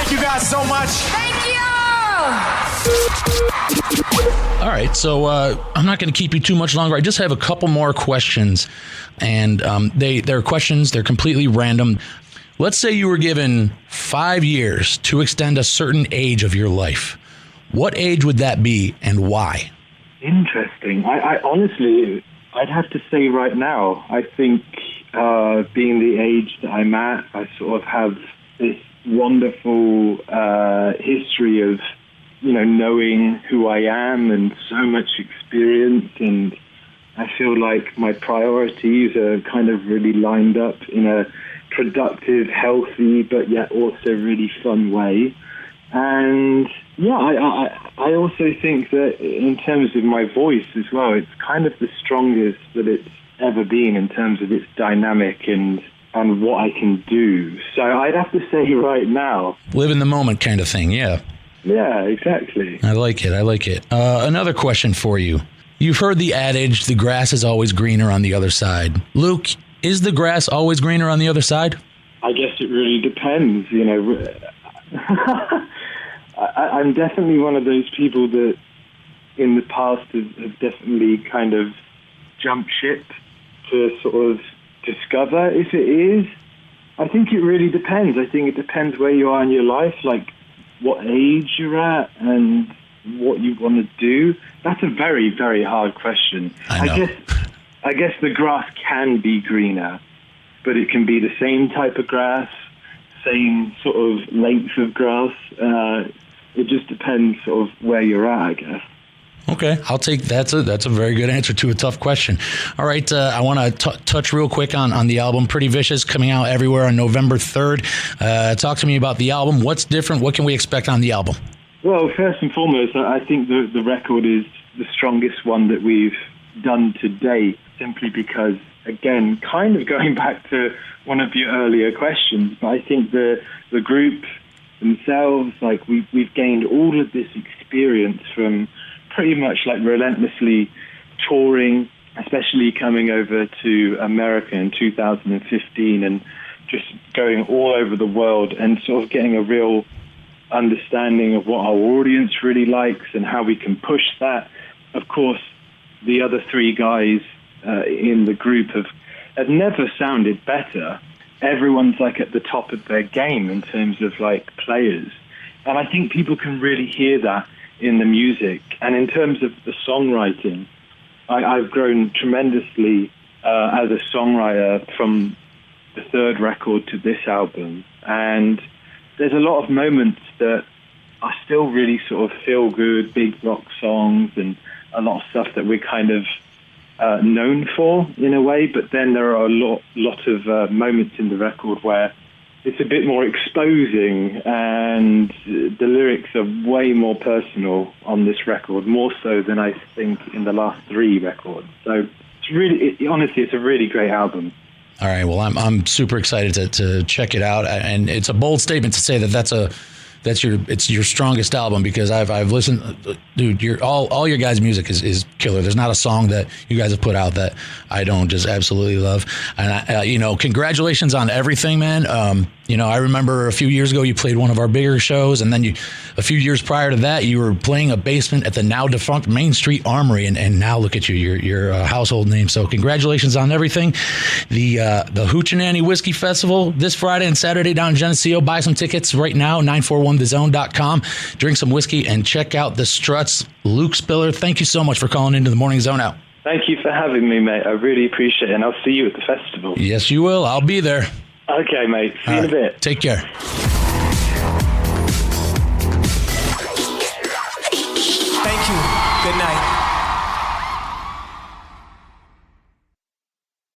Thank you guys so much. Thank you. All right, so I'm not going to keep you too much longer. I just have a couple more questions, and they're questions. They're completely random. Let's say you were given 5 years to extend a certain age of your life. What age would that be, and why? Interesting. I honestly, I'd have to say right now, I think being the age that I'm at, I sort of have this wonderful history of, knowing who I am and so much experience, and I feel like my priorities are kind of really lined up in a productive, healthy, but yet also really fun way. And yeah, I also think that in terms of my voice as well, it's kind of the strongest that it's ever been in terms of its dynamic and what I can do. So I'd have to say right now. Live in the moment kind of thing, yeah. Yeah, exactly. I like it. Another question for you. You've heard the adage, the grass is always greener on the other side. Luke, is the grass always greener on the other side? I guess it really depends, I'm definitely one of those people that in the past have definitely kind of jumped ship to sort of discover if it is. I think it really depends. I think it depends where you are in your life, like what age you're at and what you want to do. That's a very, very hard question. I know. I guess the grass can be greener, but it can be the same type of grass, same sort of length of grass. It just depends sort of where you're at, I guess. Okay, I'll take that's a very good answer to a tough question. All right, I want to touch real quick on the album Pretty Vicious, coming out everywhere on November 3rd. Talk to me about the album. What's different? What can we expect on the album? Well, first and foremost, I think the record is the strongest one that we've done to date, simply because, again, kind of going back to one of your earlier questions, but I think the group themselves, like we've gained all of this experience from pretty much like relentlessly touring, especially coming over to America in 2015 and just going all over the world and sort of getting a real understanding of what our audience really likes and how we can push that. Of course, the other three guys in the group have never sounded better. Everyone's like at the top of their game in terms of like players. And I think people can really hear that in the music. And in terms of the songwriting, I've grown tremendously as a songwriter from the third record to this album. And there's a lot of moments that are still really sort of feel good, big rock songs and a lot of stuff that we're kind of known for in a way, but then there are a lot of moments in the record where it's a bit more exposing and the lyrics are way more personal on this record, more so than I think in the last three records. So it's really, honestly, it's a really great album. All right, well, I'm super excited to check it out, and it's a bold statement to say that it's your strongest album, because I've listened, dude. All your guys' music is killer. There's not a song that you guys have put out that I don't just absolutely love. And congratulations on everything, man. I remember a few years ago you played one of our bigger shows, and then a few years prior to that you were playing a basement at the now defunct Main Street Armory, and now look at you, you're a household name. So congratulations on everything. The Hoochie Whiskey Festival this Friday and Saturday down in Geneseo. Buy some tickets right now, 941thezone.com. Drink some whiskey and check out the Struts. Luke Spiller, thank you so much for calling into the Morning Zone Out. Thank you for having me, mate. I really appreciate it, and I'll see you at the festival. Yes, you will. I'll be there. Okay, mate. See you in a bit. Take care.